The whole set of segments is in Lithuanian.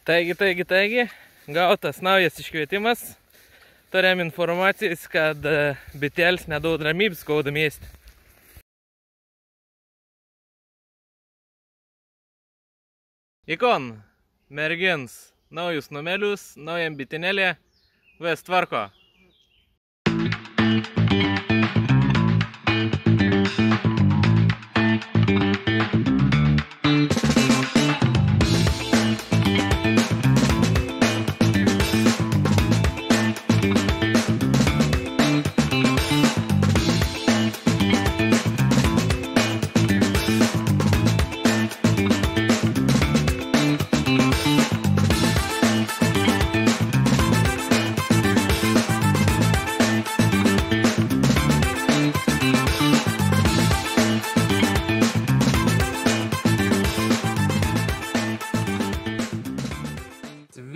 Taigi, gautas naujas iškvietimas. Turėjom informacijas, kad bitėlis nedaug ramybės skauda mieste. Ikon, mergins, naujus numelius, naujam bitinėlė, vis tvarko.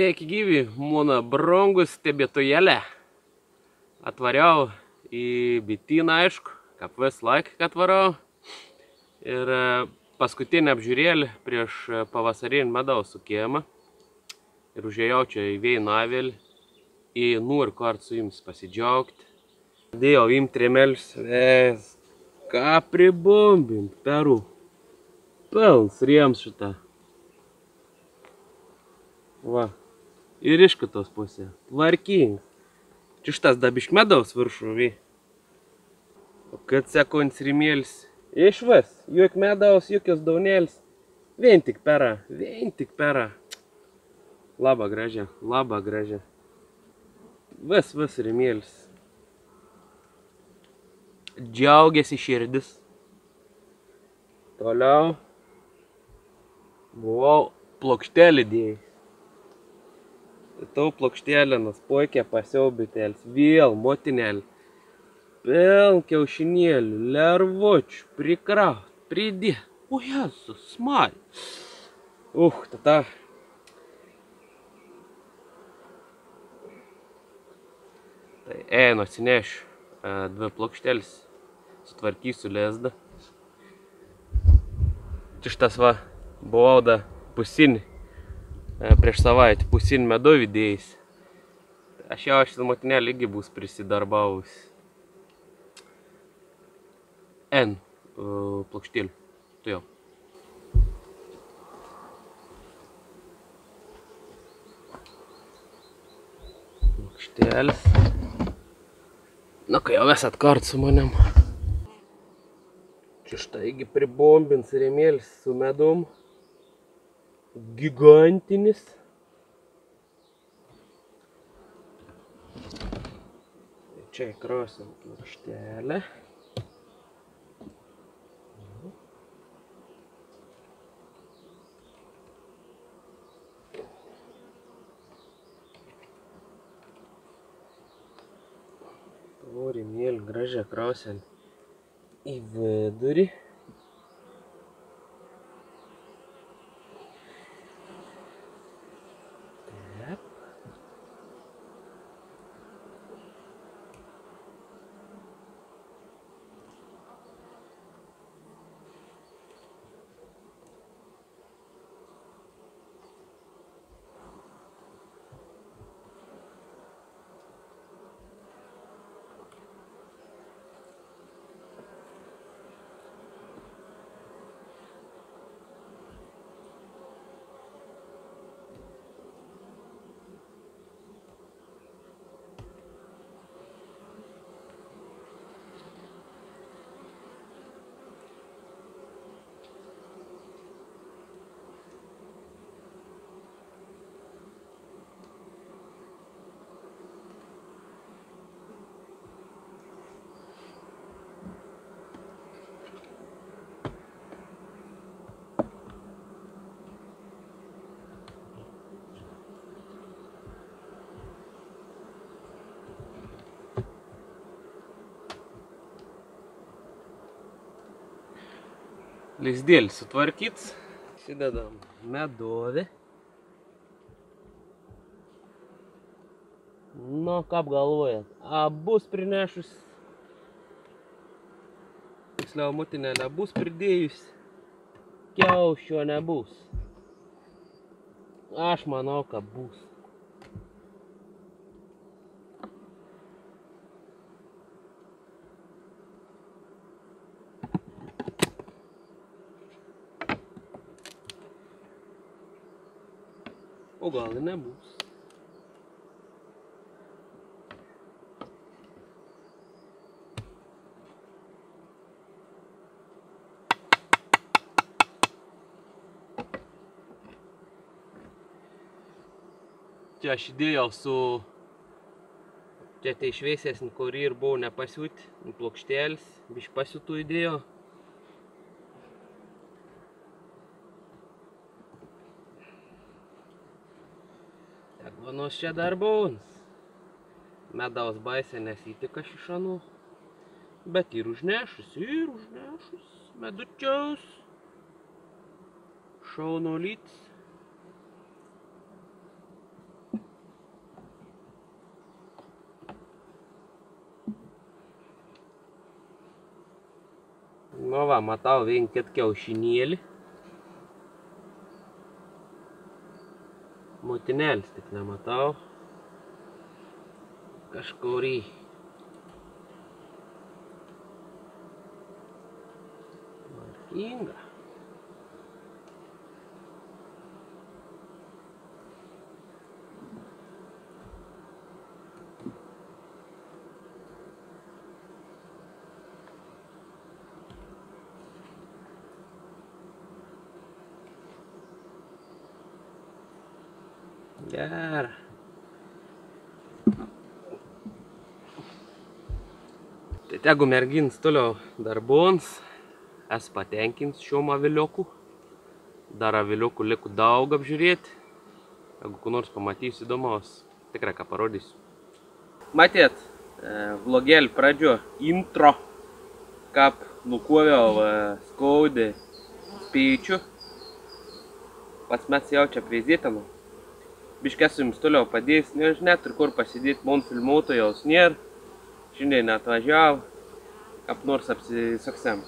Sveiki gyvi, mano brangus stebėtojėlė. Atvariau į bityną, aišku, kaip vis laiką atvarau. Ir paskutinį apžiūrėlį prieš pavasarinį medaus sukėjimą. Ir užėjau čia į vieną avelį. Ir noriu kartu su jums pasidžiaugti. Dėjau imti rėmelius. Ką pribombint, peru. Pilns rėms šitą. Va. Ir iš kitos pusės. Tvarkingas. Čia šitas dabišk medaus viršų. O kad sekonis rėmėlis. Išvis. Juk medaus, jokios daunėlis. Vien tik pera. Labai gražia. Vis rėmėlis. Džiaugiasi širdis. Toliau. Buvau plokštelį dėjai. Tau plokštelė nuspoikė pasiau bitėlis. Vėl motinėlį. Piln kiaušinėlių, lervučių, prikraut, pridė. O Jėzus, smai. Tata. Tai einu atsinešiu 2 plokštelis. Sutvarkysiu lezdą. Čia šitas va, buvau da pusinį. Prieš savaitę pusinį medovį dėjęs. Aš jau šitą motinėlį irgi bus prisidarbavus. N plokštėlių. Tu jau. Plokštėlis. Na, kai jau esat kartu su manim. Čia štaigi pribombins rėmėlis su medum. Gigantinis. Čia įkrausim plokštelę. Rėmėlį gražią krausim į vidurį. Lizdėlis sutvarkyts. Įsidedam medovį. Nu, kaip galvojat, bus prinešus. Tiksliau, motinėlė bus pridėjus. Kiaušio nebus. Aš manau, kad bus. O gal ir nebus. Čia aš įdėjau su... Čia tai šviesesnį, kurį ir buvau nepasiūt, plokštelis, biškį pasiūtų įdėjau. Tak, vanos čia dar būns. Medaus baisė nesitika šišanų. Bet ir užnešus, medučiaus. Šaunuolytis. Nu va, matau vienkit kiaušinėlį. Motinėlis tik nematau. Kažkurį. Tvarkinga. Gera. Tai tegu mergins toliau darbons, esu patenkins šiom aviliokų. Dar aviliokų liku daug apžiūrėti. Jeigu kur nors pamatysiu įdomaus, tikrai ką parodysiu. Matėt, vlogėlį pradžio intro, kaip nukoviau skaudį spėčių. Pats mes jaučia prie zėtanų. Biškį esu jums toliau padėjęs, nes neturiu kur pasidėti, man filmuotojaus nėra. Šiandien atvažiavau, kaip nors apsisaksem.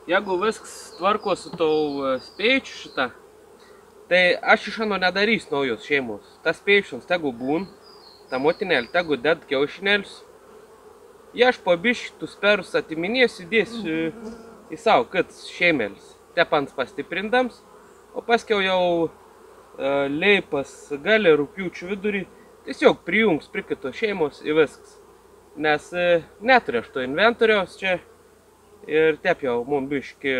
Jeigu viskas tvarko su tau spėčiu šitą, tai aš iš ano nedarysiu naujos šeimos. Tas spėčius tegu būn, ta motinėlė tegu ded kiaušinėlius. Jie aš po biškį tus perus atiminėsiu, dėsiu į savo kits šeimėlis. Tepans pastiprindams, o paskiau jau leipas gali rugpjūčio vidurį tiesiog prijungs prie kito šeimos į viskas. Nes neturiu aš to inventoriaus čia ir tep jau mum biškį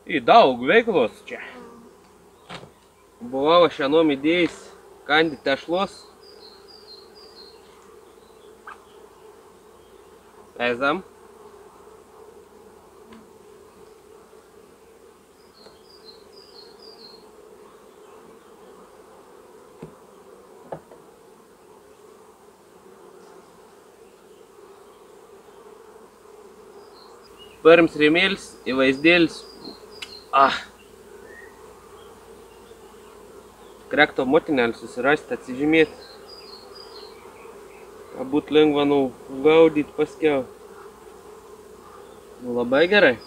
į daug veiklos čia. Buvau aš anom įdėjęs kandi tešlos. Eizam. Pirms rėmėlis, įvaizdėlis. Krekto motinėlį susirasti, atsižymėti. Būt lengva gaudyti paskiau. Labai gerai.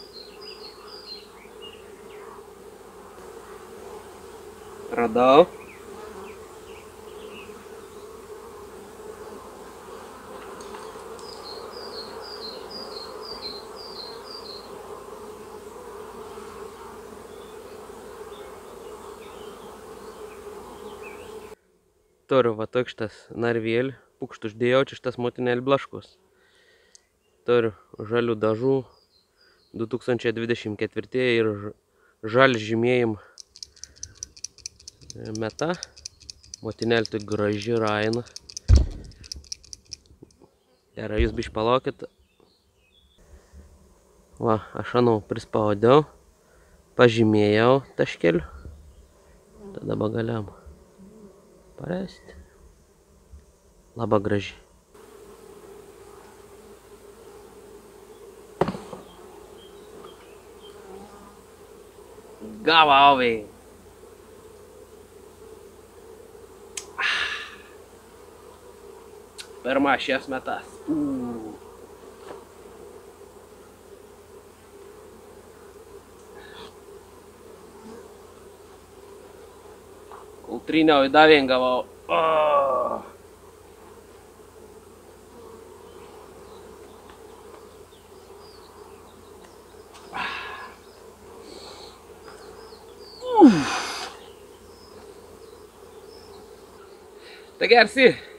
Radau. Turiu va tokštas narvėlį, pukštų uždėjau, čia šitas motinėlį blaškos. Turiu žalių dažų 2024 ir žalį žymėjim meta. Motinėlį tai graži raina. Gerai, jūs biškį palaukit. Va, aš anau prispaudžiau, pažymėjau taškeliu. Tada bagaliam paresti. Labai graži. Gavau, vei. Pirma šias metas. Ultryniau į davien gavau. Tai gersi.